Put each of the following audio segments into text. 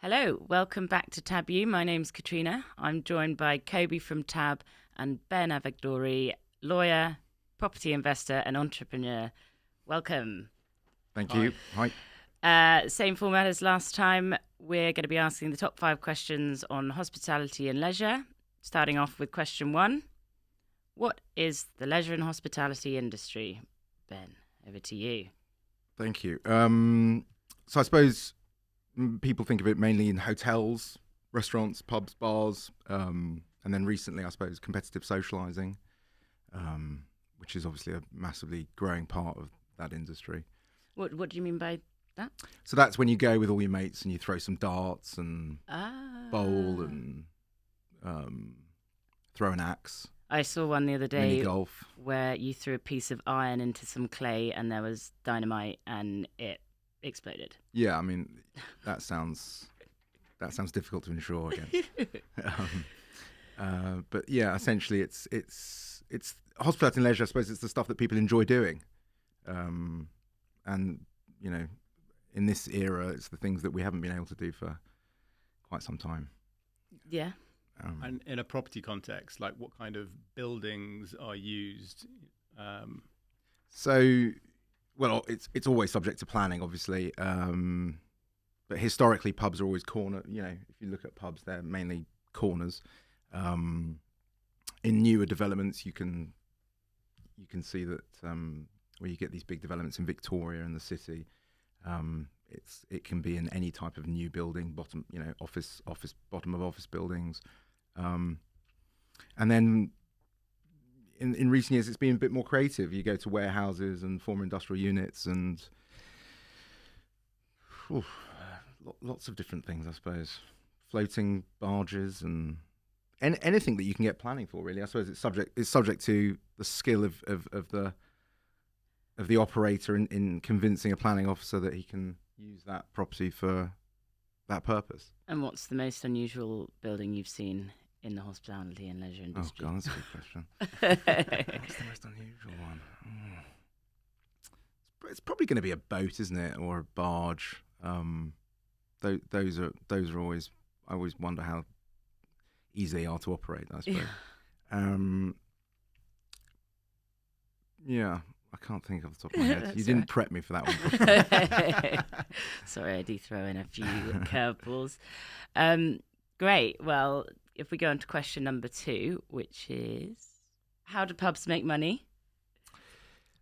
Hello, welcome back to Tab U. My name's Katrina. I'm joined by Kobi from Tab and Ben Avigdori, lawyer, property investor and entrepreneur. Welcome. Thank you. Hi. Same format as last time. We're going to be asking the top 5 questions on hospitality and leisure. Starting off with question 1. What is the leisure and hospitality industry? Ben, over to you. Thank you. So I suppose people think of it mainly in hotels, restaurants, pubs, bars, and then recently, I suppose, competitive socialising, which is obviously a massively growing part of that industry. What do you mean by that? So that's when you go with all your mates and you throw some darts and bowl and throw an axe. I saw one the other day mini golf, where you threw a piece of iron into some clay and there was dynamite and it exploded. Yeah, I mean that sounds difficult to insure against. But yeah, essentially it's hospitality and leisure. I suppose it's the stuff that people enjoy doing, and you know, in this era, it's the things that we haven't been able to do for quite some time. Yeah. And in a property context, like what kind of buildings are used? Well, it's always subject to planning, obviously. But historically, pubs are always corner. You know, if you look at pubs, they're mainly corners. In newer developments, you can see that where you get these big developments in Victoria and the city, it can be in any type of new building, office bottom of office buildings, and then in recent years it's been a bit more creative. You go to warehouses and former industrial units and lots of different things, I suppose. Floating barges and anything that you can get planning for, really. I suppose it's subject to the skill of the operator in convincing a planning officer that he can use that property for that purpose. And what's the most unusual building you've seen in the hospitality and leisure industry? Oh God, that's a good question. What's the most unusual one? It's probably going to be a boat, isn't it, or a barge? Those are always. I always wonder how easy they are to operate, I suppose. Yeah, I can't think off the top of my head. You didn't prep me for that one. Sorry, I do throw in a few curveballs. Great. Well, if we go on to question number 2, which is, how do pubs make money?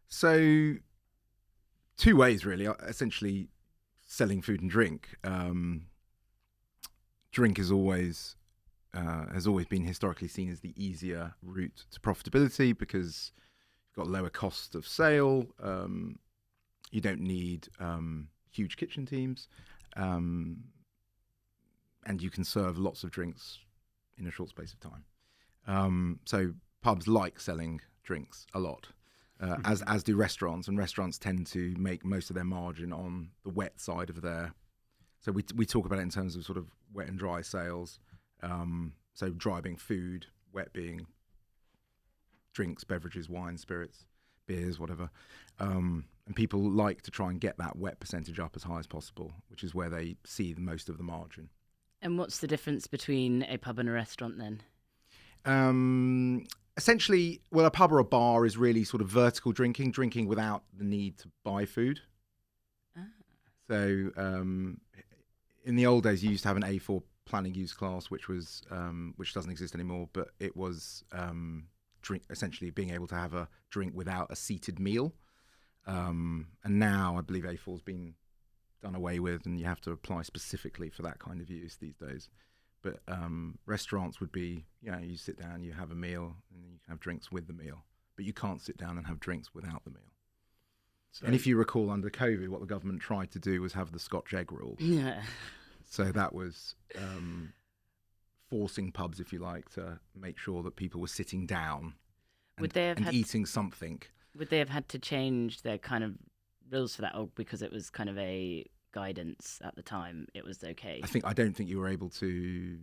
So, 2 ways, really. Essentially, selling food and drink. Drink has always been historically seen as the easier route to profitability because you've got lower cost of sale. You don't need huge kitchen teams, and you can serve lots of drinks in a short space of time. So pubs like selling drinks a lot, as do restaurants, and restaurants tend to make most of their margin on the wet side of their. So we talk about it in terms of sort of wet and dry sales. So dry being food, wet being drinks, beverages, wine, spirits, beers, whatever. And people like to try and get that wet percentage up as high as possible, which is where they see the most of the margin. And what's the difference between a pub and a restaurant then? Essentially, well, a pub or a bar is really sort of vertical drinking without the need to buy food. So in the old days, you used to have an A4 planning use class, which doesn't exist anymore, but it was essentially being able to have a drink without a seated meal. And now I believe A4's been done away with, and you have to apply specifically for that kind of use these days. But restaurants would be, you sit down, you have a meal, and then you can have drinks with the meal. But you can't sit down and have drinks without the meal. So, and if you recall, under COVID, what the government tried to do was have the Scotch egg rule. Yeah. So that was forcing pubs, if you like, to make sure that people were sitting down and eating something. Would they have had to change their kind of rules for that, or because it was kind of a guidance at the time, it was okay? I don't think you were able to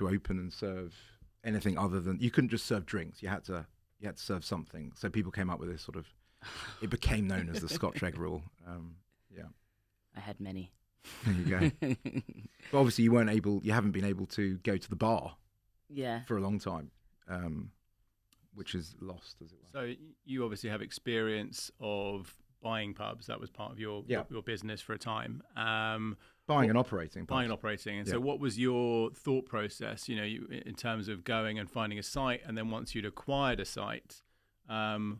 open and serve anything other than, you couldn't just serve drinks. You had to serve something. So people came up with this sort of, it became known as the Scotch egg rule. Yeah. I had many. There you go. But obviously, you haven't been able to go to the bar Yeah. for a long time, which is lost, as it were. So you obviously have experience of buying pubs. That was part of your business for a time. Buying and operating. Buying and operating. And Yeah. so what was your thought process, in terms of going and finding a site, and then once you'd acquired a site, what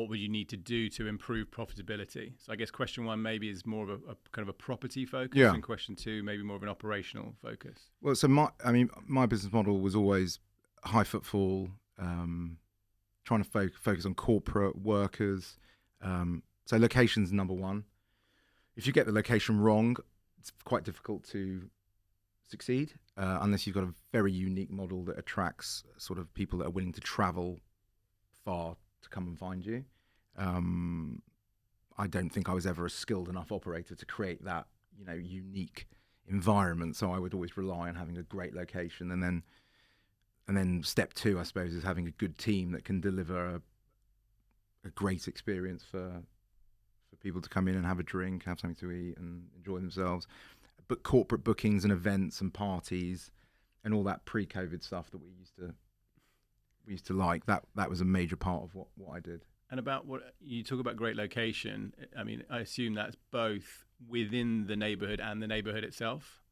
would you need to do to improve profitability? So I guess question one maybe is more of a kind of a property focus, and question two maybe more of an operational focus. Well, so my business model was always high footfall, trying to focus on corporate workers. So location's number one. If you get the location wrong, it's quite difficult to succeed unless you've got a very unique model that attracts sort of people that are willing to travel far to come and find you. I don't think I was ever a skilled enough operator to create that, unique environment. So I would always rely on having a great location, and then step two, I suppose, is having a good team that can deliver a great experience for people to come in and have a drink, have something to eat, and enjoy themselves. But corporate bookings and events and parties and all that pre-COVID stuff that we used to like, that was a major part of what I did. And about what you talk about, great location. I mean, I assume that's both within the neighbourhood and the neighbourhood itself,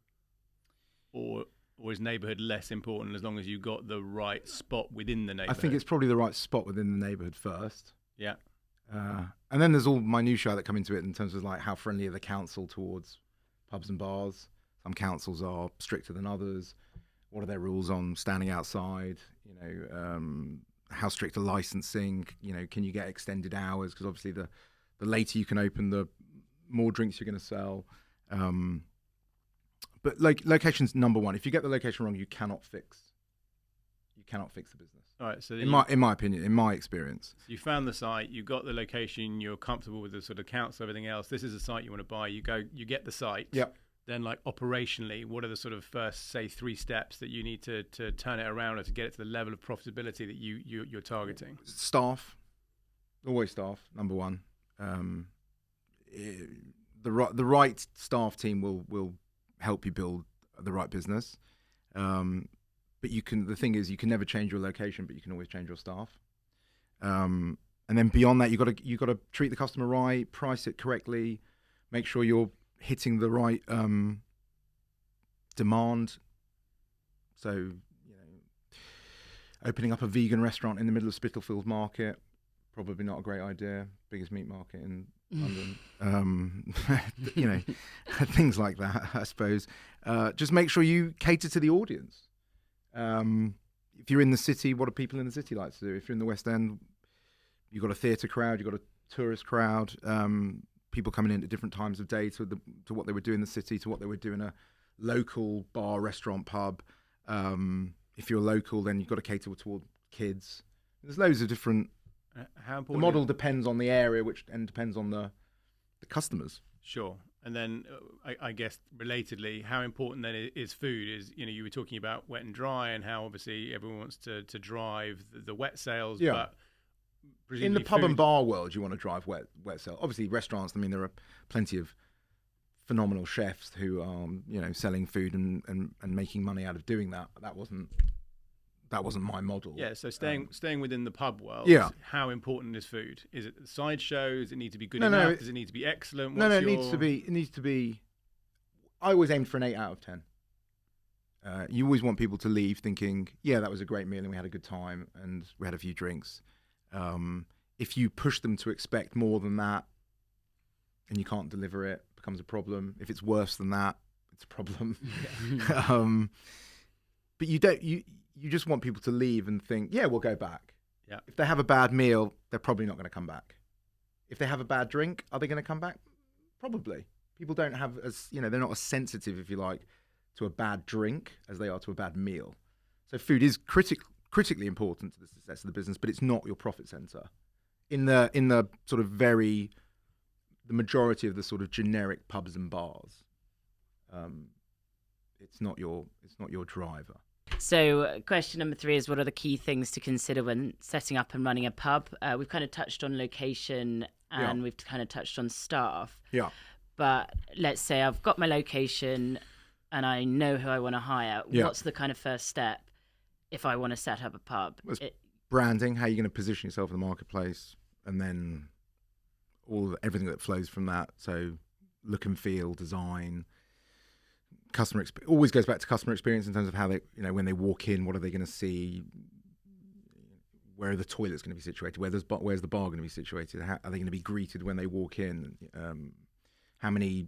or is neighbourhood less important as long as you got the right spot within the neighbourhood? I think it's probably the right spot within the neighbourhood first. Yeah. And then there's all minutiae that come into it in terms of like how friendly are the council towards pubs and bars. Some councils are stricter than others. What are their rules on standing outside? How strict are licensing? Can you get extended hours? Because obviously the later you can open, the more drinks you're going to sell. But location's number one. If you get the location wrong, you cannot fix the business. All right. So in my opinion, in my experience, so you found the site, you got the location, you're comfortable with the sort of council, everything else. This is a site you want to buy. You get the site. Yeah. Then, like, operationally, what are the sort of first, say, 3 steps that you need to turn it around or to get it to the level of profitability that you're targeting? Staff, always staff. Number one, the right staff team will help you build the right business. But the thing is, you can never change your location, but you can always change your staff. And then beyond that, you got to treat the customer right, price it correctly, make sure you're hitting the right demand. So, opening up a vegan restaurant in the middle of Spitalfields Market, probably not a great idea. Biggest meat market in London. Things like that, I suppose. Just make sure you cater to the audience. If you're in the city, what do people in the city like to do? If you're in the West End, you've got a theatre crowd, you've got a tourist crowd, people coming in at different times of day to what they would do in the city, to what they would do in a local bar, restaurant, pub. If you're local, then you've got to cater toward kids. There's loads of different... How important? The model depends on the area, and depends on the customers. Sure. And then I guess relatedly, how important then is food? You were talking about wet and dry, and how obviously everyone wants to drive the wet sales. Yeah. But in the pub and bar world, you want to drive wet sales. Obviously, restaurants. I mean, there are plenty of phenomenal chefs who are selling food and making money out of doing that. That wasn't my model. Yeah, so staying within the pub world, how important is food? Is it the sideshow? Does it need to be good enough? Does it need to be excellent? It needs to be. I always aimed for an 8 out of 10. You always want people to leave thinking, yeah, that was a great meal and we had a good time and we had a few drinks. If you push them to expect more than that and you can't deliver it, it becomes a problem. If it's worse than that, it's a problem. But you just want people to leave and think, yeah, we'll go back. Yeah. If they have a bad meal, they're probably not going to come back. If they have a bad drink, are they going to come back? Probably. People don't have they're not as sensitive, if you like, to a bad drink as they are to a bad meal. So food is critically important to the success of the business, but it's not your profit center. In the sort of the majority of the sort of generic pubs and bars, it's not your driver. So question number 3 is, what are the key things to consider when setting up and running a pub? We've kind of touched on location and we've kind of touched on staff. Yeah. But let's say I've got my location and I know who I want to hire. Yeah. What's the kind of first step if I want to set up a pub? Branding, how you're going to position yourself in the marketplace, and then everything that flows from that. So look and feel, design, always goes back to customer experience in terms of how they, when they walk in, what are they going to see? Where are the toilets going to be situated? Where's the bar going to be situated? How are they going to be greeted when they walk in? How many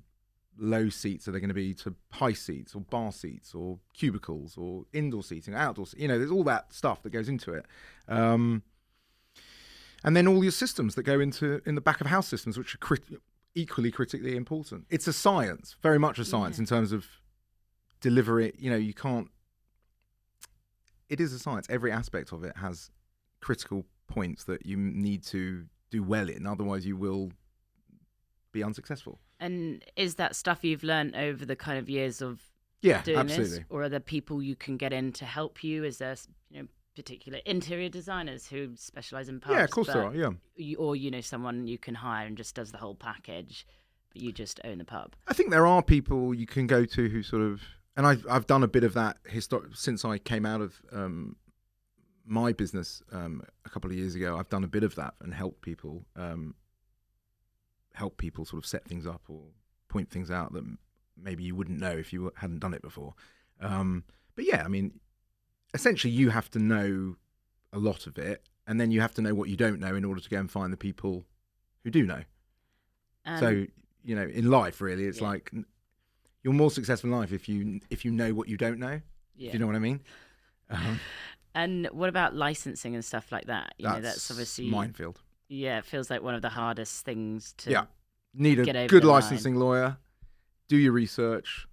low seats are there going to be to high seats or bar seats or cubicles or indoor seating, outdoor seating? There's all that stuff that goes into it. And then all your systems that go in the back of house systems, which are equally critically important. It's a science, very much a science in terms of delivery. You can't. It is a science. Every aspect of it has critical points that you need to do well in, otherwise you will be unsuccessful. And is that stuff you've learned over the kind of years of doing absolutely. this, or are there people you can get in to help you? Is there particular interior designers who specialize in pubs? Yeah, of course there are. Yeah, or someone you can hire and just does the whole package, but you just own the pub. I think there are people you can go to who sort of, and I've done a bit of that since I came out of my business a couple of years ago. I've done a bit of that and help people sort of set things up or point things out that maybe you wouldn't know if you hadn't done it before. But yeah, I mean, essentially you have to know a lot of it, and then you have to know what you don't know in order to go and find the people who do know. So, in life, really, it's like you're more successful in life if you know what you don't know, if you know what I mean. And what about licensing and stuff like that? That's obviously minefield. Yeah, it feels like one of the hardest things to need get a over good the licensing line. lawyer. Do your research.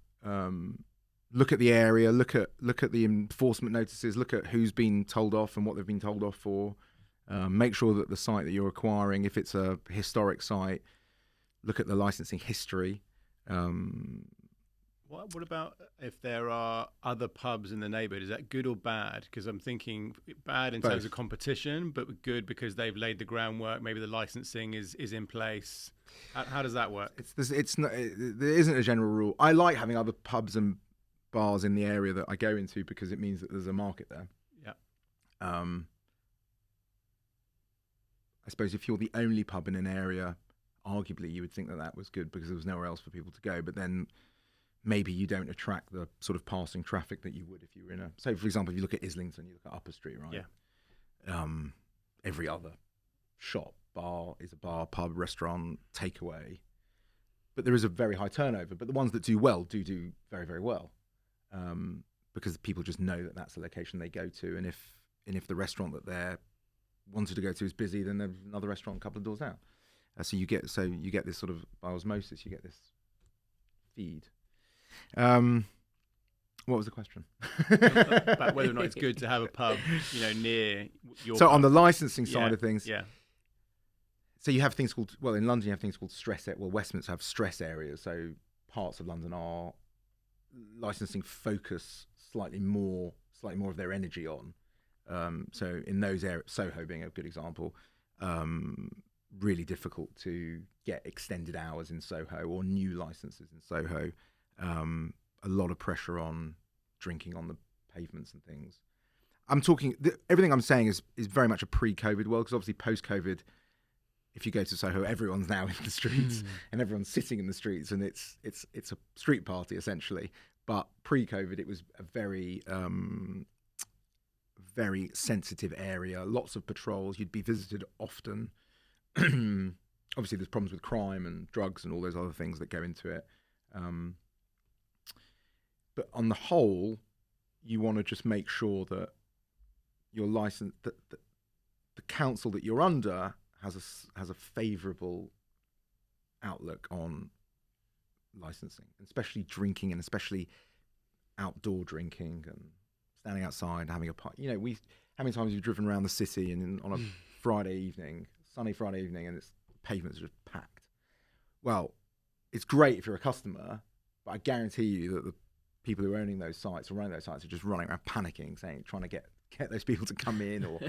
Look at the area. Look at the enforcement notices. Look at who's been told off and what they've been told off for. Make sure that the site that you're acquiring, if it's a historic site, look at the licensing history. What about if there are other pubs in the neighbourhood? Is that good or bad? Because I'm thinking bad in terms of competition, but good because they've laid the groundwork. Maybe the licensing is in place. How does that work? It's not, there isn't a general rule. I like having other pubs and bars in the area that I go into because it means that there's a market there. Yeah. I suppose if you're the only pub in an area, arguably you would think that was good because there was nowhere else for people to go. But then maybe you don't attract the sort of passing traffic that you would if you were in a... So, for example, if you look at Islington, you look at Upper Street, right? Yeah. Every other bar is a bar, pub, restaurant, takeaway. But there is a very high turnover. But the ones that do well do very, very well. Because people just know that that's the location they go to. And if the restaurant that they're wanted to go to is busy, then there's another restaurant a couple of doors out. So you get this sort of, by osmosis, you get this feed. What was the question? About whether or not it's good to have a pub, near your So pub. on the licensing side of things, so you have things called, in London you have things called Westminster have stress areas. So parts of London are licensing focus slightly more of their energy on. So in those areas, Soho being a good example, really difficult to get extended hours in Soho or new licenses in Soho. A lot of pressure on drinking on the pavements and things. I'm talking, everything I'm saying is very much a pre-COVID world, because obviously post-COVID, if you go to Soho, everyone's now in the streets and everyone's sitting in the streets, and it's a street party essentially. But pre-COVID, it was a very very sensitive area, lots of patrols, you'd be visited often. Obviously there's problems with crime and drugs and all those other things that go into it. But on the whole, you want to just make sure that your license, that the council that you're under has a favourable outlook on licensing, especially drinking, and especially outdoor drinking and standing outside having a party. How many times have you driven around the city and on a sunny Friday evening, and its pavements are just packed? Well, it's great if you're a customer, but I guarantee you that the people who are owning those sites or running those sites are just running around panicking, trying to get those people to come in or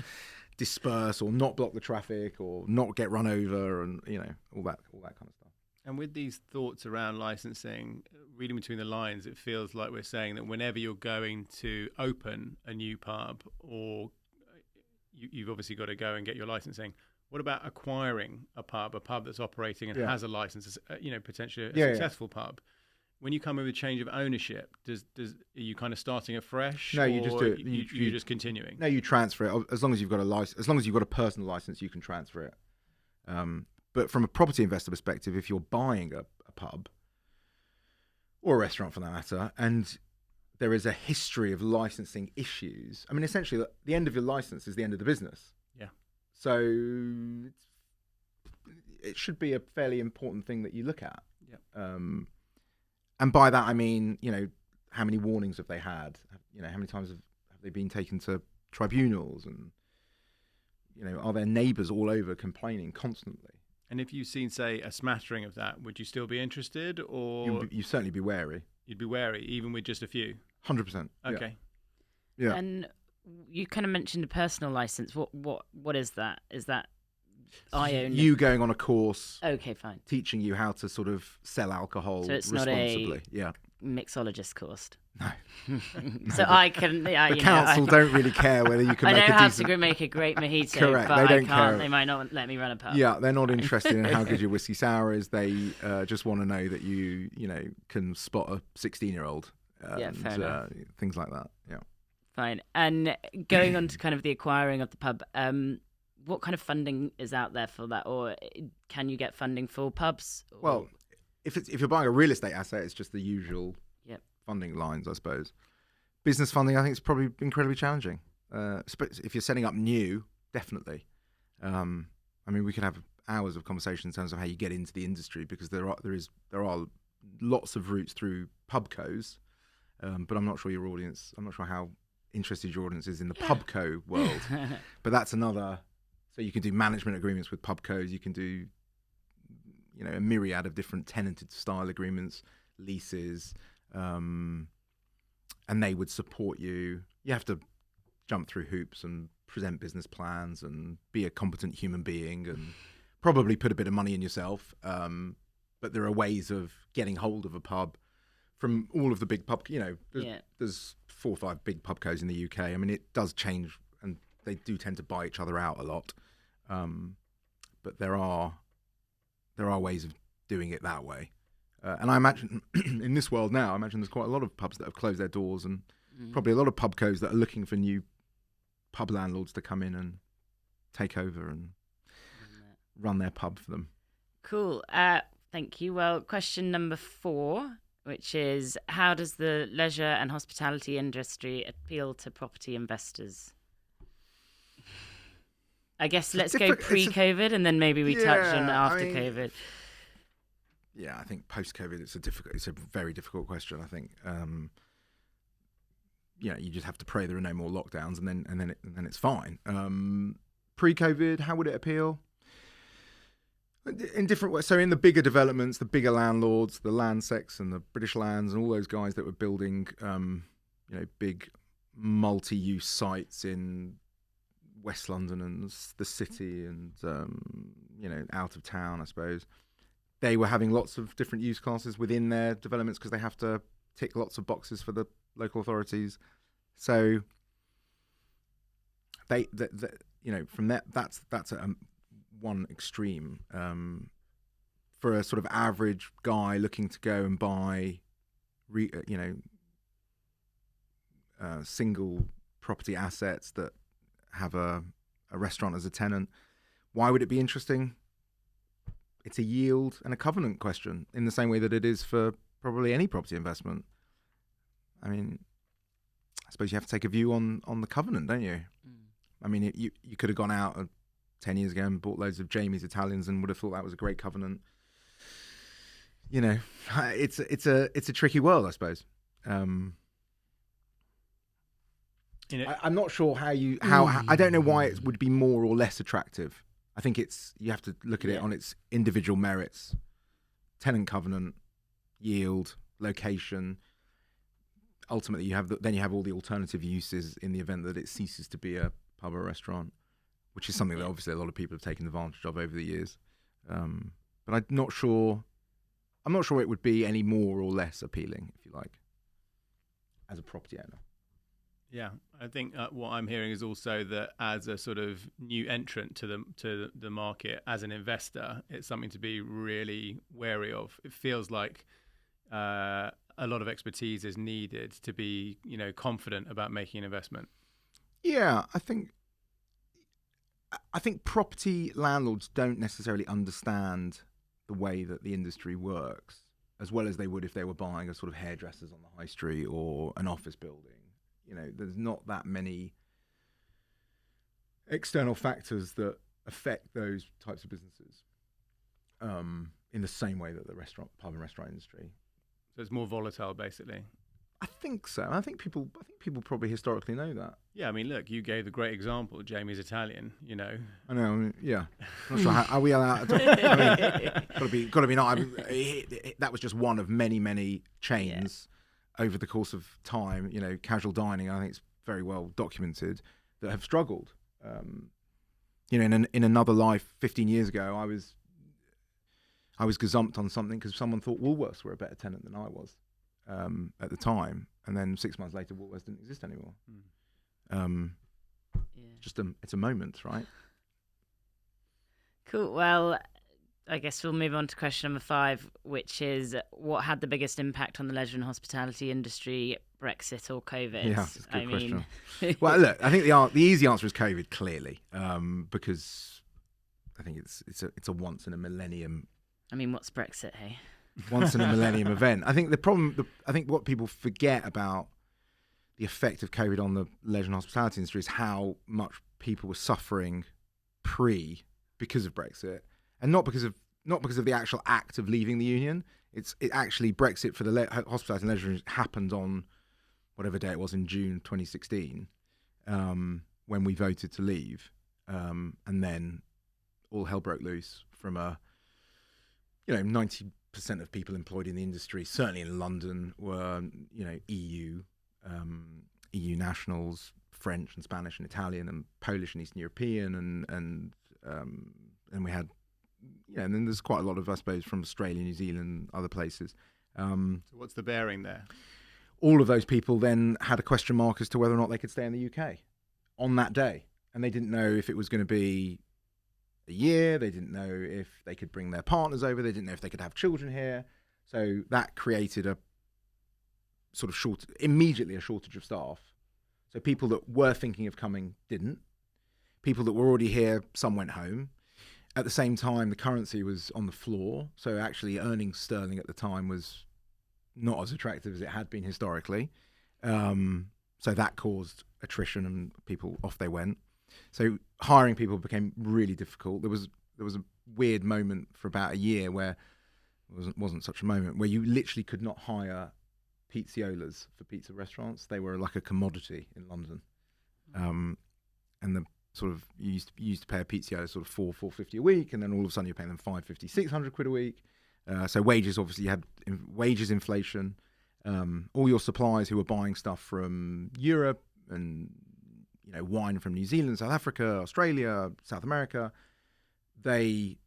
disperse or not block the traffic or not get run over, and all that kind of stuff. And with these thoughts around licensing, reading between the lines, it feels like we're saying that whenever you're going to open a new pub, or you've obviously got to go and get your licensing. What about acquiring a pub that's operating and has a license, potentially a successful pub? When you come with a change of ownership, are you kind of starting afresh? No, you just do it. You're just continuing. No, you transfer it as long as you've got a license. As long as you've got a personal license, you can transfer it. But from a property investor perspective, if you're buying a pub or a restaurant for that matter, and there is a history of licensing issues, I mean, essentially, the end of your license is the end of the business. Yeah. So it should be a fairly important thing that you look at. Yeah. And by that, I mean, how many warnings have they had? How many times have they been taken to tribunals? And, are their neighbours all over complaining constantly? And if you've seen, say, a smattering of that, would you still be interested, or you'd certainly be wary? You'd be wary, even with just a few. 100%. Okay. Yeah. And you kind of mentioned a personal license. What is that? Is that I own you going on a course? Okay, fine. Teaching you how to sort of sell alcohol so it's responsibly. Not a mixologist course. No. So I can. The council don't really care whether you can. I make know a how decent... to make a great mojito, Correct. but They don't I can't. care. They might not let me run a pub. Yeah, they're not interested in how good your whiskey sour is. They just want to know that you can spot a 16-year-old. Yeah, fair enough. Things like that. Yeah. Fine. And going on to kind of the acquiring of the pub, what kind of funding is out there for that, or can you get funding for pubs? Or... Well, if you're buying a real estate asset, it's just the usual Yep. funding lines, I suppose. Business funding, I think, is probably incredibly challenging. If you're setting up new, definitely. I mean, we could have hours of conversation in terms of how you get into the industry, because there are lots of routes through pubcos, but I'm not sure how interested your audience is in the pubco world. But that's another. So you can do management agreements with pubcos. You can do, a myriad of different tenanted style agreements, leases. And they would support you. You have to jump through hoops and present business plans and be a competent human being and probably put a bit of money in yourself. But there are ways of getting hold of a pub from all of the big pub. There's 4 or 5 big pubcos in the UK. I mean, it does change, and they do tend to buy each other out a lot. But there are ways of doing it that way. And I imagine in this world now, there's quite a lot of pubs that have closed their doors, and probably a lot of pubcos that are looking for new pub landlords to come in and take over and run their pub for them. Cool. Thank you. Well, question number 4, which is, how does the leisure and hospitality industry appeal to property investors? I guess let's go pre-COVID, and then maybe we touch on after COVID. Yeah, I think post-COVID, it's a very difficult question. I think, you just have to pray there are no more lockdowns, and then it's fine. Pre-COVID, how would it appeal? In different ways. So in the bigger developments, the bigger landlords, the Landsec's and the British Lands, and all those guys that were building, big multi-use sites in West London and the city, and out of town, I suppose. They were having lots of different use classes within their developments because they have to tick lots of boxes for the local authorities. So from that's one extreme. For a sort of average guy looking to go and buy, single property assets that have a restaurant as a tenant, why would it be interesting? It's a yield and a covenant question, in the same way that it is for probably any property investment. I mean, I suppose you have to take a view on the covenant, don't you? I mean, you could have gone out 10 years ago and bought loads of Jamie's Italians and would have thought that was a great covenant. It's a tricky world, I suppose. I'm not sure how I don't know why it would be more or less attractive. I think you have to look at it on its individual merits: tenant covenant, yield, location. Ultimately, you have all the alternative uses in the event that it ceases to be a pub or restaurant, which is something that obviously a lot of people have taken advantage of over the years. But I'm not sure I'm not sure it would be any more or less appealing, if you like, as a property owner. Yeah, I think what I'm hearing is also that as a sort of new entrant to the market, as an investor, it's something to be really wary of. It feels like a lot of expertise is needed to be, confident about making an investment. Yeah, I think property landlords don't necessarily understand the way that the industry works as well as they would if they were buying a sort of hairdressers on the high street or an office building. There's not that many external factors that affect those types of businesses in the same way that the pub and restaurant industry. So it's more volatile, basically. I think so. I think people probably historically know that. Yeah, I mean, look, you gave the great example. Jamie's Italian, I know. Yeah, I'm not sure how are we allowed. Got to be not. That was just one of many chains over the course of time. Casual dining. I think it's very well documented that have struggled. In another life, 15 years ago, I was gazumped on something because someone thought Woolworths were a better tenant than I was. At the time, and then 6 months later, Woolworths didn't exist anymore. It's a moment, right? Cool. Well, I guess we'll move on to question number 5, which is what had the biggest impact on the leisure and hospitality industry, Brexit or COVID? Yeah, that's a good question. Well, look, I think the easy answer is COVID, clearly, because I think it's a once in a millennium. I mean, what's Brexit, hey? Once in a millennium event. I think the problem, I think what people forget about the effect of COVID on the leisure and hospitality industry is how much people were suffering because of Brexit, and not because of the actual act of leaving the union. It actually Brexit for the hospitality and leisure happened on whatever day it was in June 2016, when we voted to leave, and then all hell broke loose from 90% of people employed in the industry, certainly in London, were EU nationals, French and Spanish and Italian and Polish and Eastern European, and we had and then there's quite a lot of, I suppose, from Australia, New Zealand, other places. So what's the bearing there? All of those people then had a question mark as to whether or not they could stay in the UK on that day, and they didn't know if it was going to be a year. They didn't know if they could bring their partners over. They didn't know if they could have children here. So that created a sort of immediately a shortage of staff. So people that were thinking of coming didn't. People that were already here, some went home. At the same time, the currency was on the floor. So actually earning sterling at the time was not as attractive as it had been historically. So that caused attrition and people off they went. So hiring people became really difficult. There was a weird moment for about a year where it wasn't such a moment where you literally could not hire pizziolas for pizza restaurants. They were like a commodity in London, and the sort of you used to pay a pizziola sort of $450 a week, and then all of a sudden you're paying them $550, £600 a week. So wages, obviously, you had wages inflation. All your suppliers who were buying stuff from Europe and wine from New Zealand, South Africa, Australia, South America, they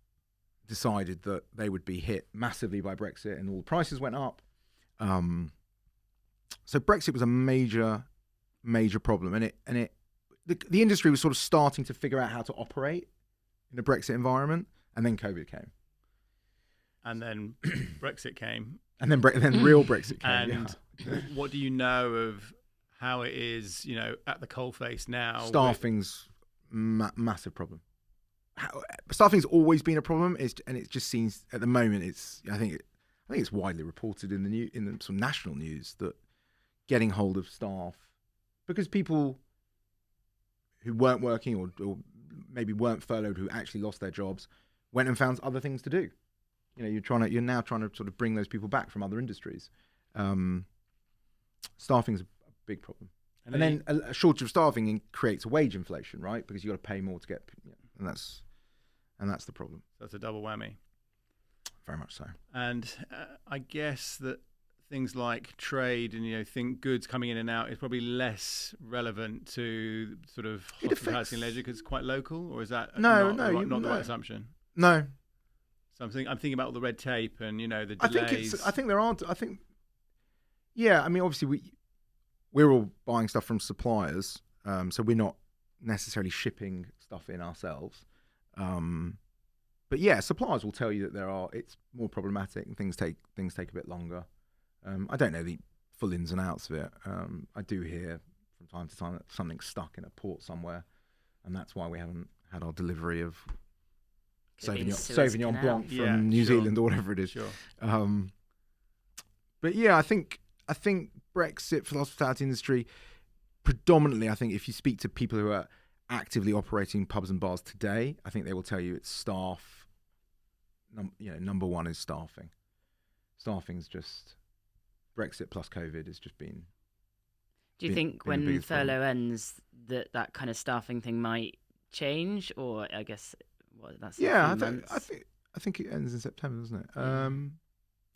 decided that they would be hit massively by Brexit, and all the prices went up. So Brexit was a major problem, and the industry was sort of starting to figure out how to operate in a Brexit environment, and then COVID came, and then Brexit came, and then real Brexit came. And what do you know of how it is, at the coalface now? Staffing's massive problem. Staffing's always been a problem, and it just seems at the moment I think it's widely reported in the sort of national news that getting hold of staff, because people who weren't working or maybe weren't furloughed, who actually lost their jobs, went and found other things to do. You're now trying to sort of bring those people back from other industries. Staffing's a big problem, and then a shortage of staffing creates a wage inflation, right? Because you got to pay more to get, and that's the problem. That's a double whammy. Very much so. And I guess that things like trade and think goods coming in and out is probably less relevant to sort of hospitality and leisure because it's quite local, or is that not the right assumption? No. So I'm thinking about all the red tape and the delays. Yeah, I mean, obviously we're all buying stuff from suppliers, so we're not necessarily shipping stuff in ourselves. But yeah, suppliers will tell you that it's more problematic and things take a bit longer. I don't know the full ins and outs of it. I do hear from time to time that something's stuck in a port somewhere, and that's why we haven't had our delivery of Sauvignon Blanc from New Zealand or whatever it is. Sure. But yeah, I think Brexit for the hospitality industry, predominantly, I think if you speak to people who are actively operating pubs and bars today, I think they will tell you it's staff. Number one is staffing. Staffing's just Brexit plus COVID has just been. Do you think when furlough ends that kind of staffing thing might change, or I guess that's I think it ends in September, doesn't it?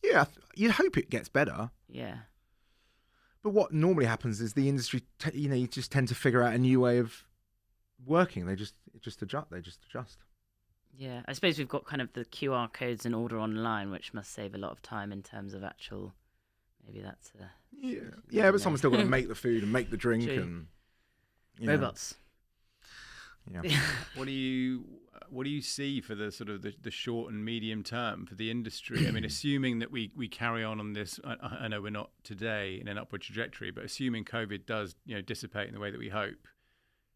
Yeah, you'd hope it gets better. Yeah. But what normally happens is the industry, you just tend to figure out a new way of working. They just adjust. Yeah, I suppose we've got kind of the QR codes and order online, which must save a lot of time in terms of actual. Maybe that's yeah, but someone's still got to make the food and make the drink. True. And robots. Yeah. What do you see for the sort of the short and medium term for the industry? I mean, assuming that we carry on this, I know we're not today in an upward trajectory, but assuming COVID does dissipate in the way that we hope,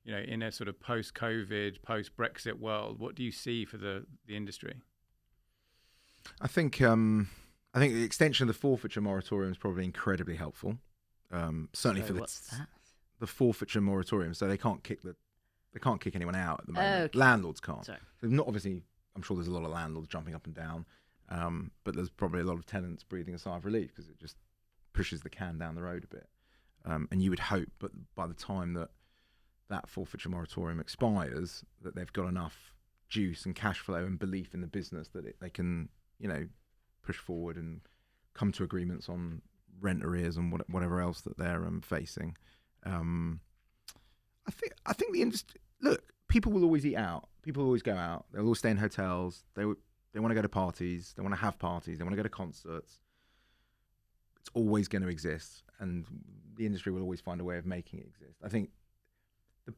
in a sort of post-COVID, post-Brexit world, what do you see for the industry? I think the extension of the forfeiture moratorium is probably incredibly helpful. Certainly what's that? The forfeiture moratorium, so they can't kick anyone out at the moment. Okay. Landlords can't. Sorry. So not obviously. I'm sure there's a lot of landlords jumping up and down, but there's probably a lot of tenants breathing a sigh of relief because it just pushes the can down the road a bit. And you would hope, but by the time that forfeiture moratorium expires, that they've got enough juice and cash flow and belief in the business that they can, push forward and come to agreements on rent arrears and whatever else that they're facing. I think the industry. Look, people will always eat out. People will always go out. They'll always stay in hotels. They want to go to parties. They want to have parties. They want to go to concerts. It's always going to exist, and the industry will always find a way of making it exist. I think the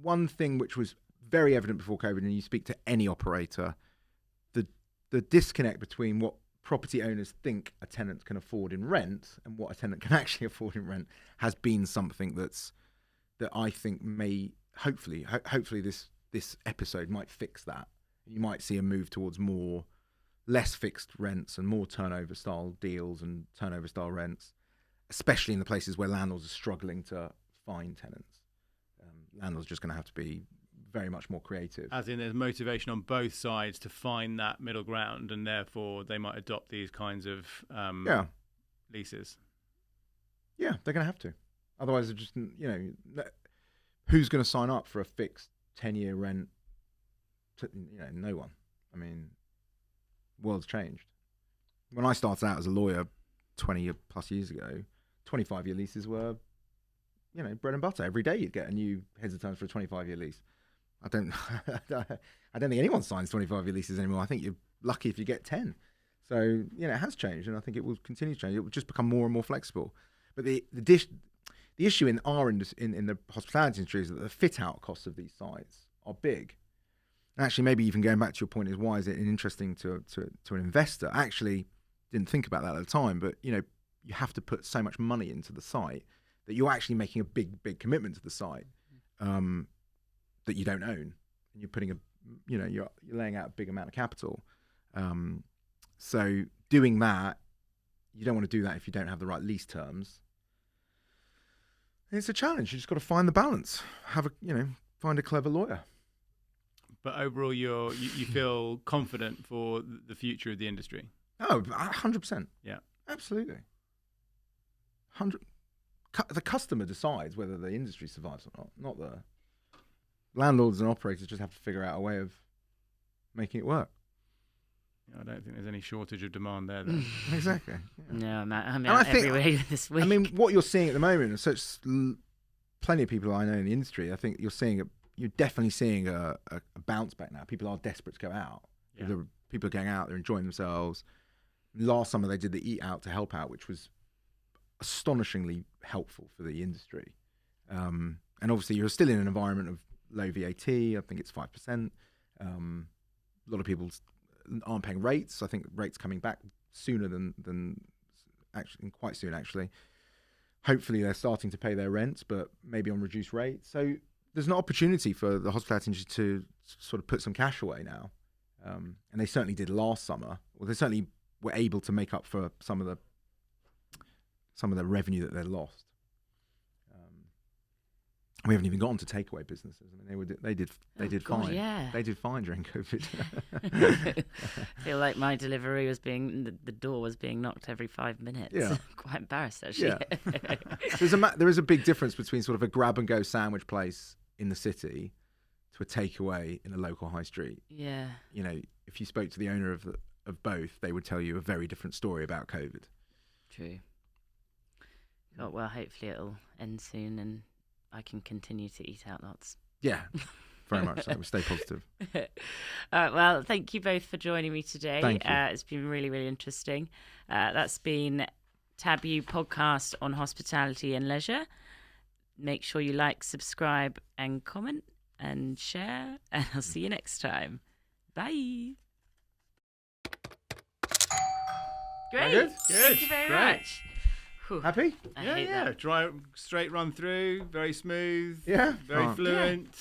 one thing which was very evident before COVID, and you speak to any operator, the disconnect between what property owners think a tenant can afford in rent and what a tenant can actually afford in rent has been something that I think may hopefully this episode might fix that. You might see a move towards less fixed rents and more turnover style deals and turnover style rents, especially in the places where landlords are struggling to find tenants. Landlords are just going to have to be very much more creative. As in, there's motivation on both sides to find that middle ground, and therefore they might adopt these kinds of leases. Yeah, they're going to have to. Otherwise, just who's going to sign up for a fixed 10-year rent? No one. I mean, world's changed. When I started out as a lawyer 20 plus years ago, 25-year leases were, bread and butter. Every day you'd get a new heads of terms for a 25-year lease. I don't think anyone signs 25-year leases anymore. I think you're lucky if you get 10. So, it has changed, and I think it will continue to change. It will just become more and more flexible. But the issue in our in the hospitality industry is that the fit-out costs of these sites are big. And actually, maybe even going back to your point is, why is it interesting to an investor? I actually didn't think about that at the time, but, you have to put so much money into the site that you're actually making a big commitment to the site that you don't own. And you're putting you're laying out a big amount of capital. So doing that, you don't want to do that if you don't have the right lease terms. It's a challenge. You just got to find the balance. Find a clever lawyer. But overall, you feel confident for the future of the industry? Oh, 100%. Yeah, absolutely. The customer decides whether the industry survives or not the landlords and operators just have to figure out a way of making it work. I don't think there's any shortage of demand there, then. Exactly. Yeah. No, I'm out everywhere this week. I mean, what you're seeing at the moment, and such plenty of people I know in the industry, I think you're definitely seeing a bounce back now. People are desperate to go out. Yeah. The people are going out, they're enjoying themselves. Last summer they did the Eat Out to Help Out, which was astonishingly helpful for the industry. And obviously you're still in an environment of low VAT. I think it's 5%. A lot of people aren't paying rates. I think rates coming back sooner than actually, quite soon actually. Hopefully they're starting to pay their rent, but maybe on reduced rates. So there's an opportunity for the hospitality industry to sort of put some cash away now. And they certainly did last summer. Well, they certainly were able to make up for some of the revenue that they lost. We haven't even gotten to takeaway businesses. I mean, they did fine. Yeah. They did fine during COVID. I feel like my delivery was the door was being knocked every 5 minutes. Yeah. Quite embarrassed actually. Yeah. There is a big difference between sort of a grab and go sandwich place in the city to a takeaway in a local high street. Yeah. You know, if you spoke to the owner of both, they would tell you a very different story about COVID. True. Oh, well, hopefully it'll end soon and I can continue to eat out lots. Yeah, very much so. Stay positive. Well, thank you both for joining me today. Thank you. It's been really, really interesting. That's been Taboo Podcast on Hospitality and Leisure. Make sure you like, subscribe and comment and share. And I'll see you next time. Bye. Great. Good? Thank you very Great. much. Whew. Happy? I hate that. Dry, straight run through, very smooth. Yeah. Very Can't- fluent.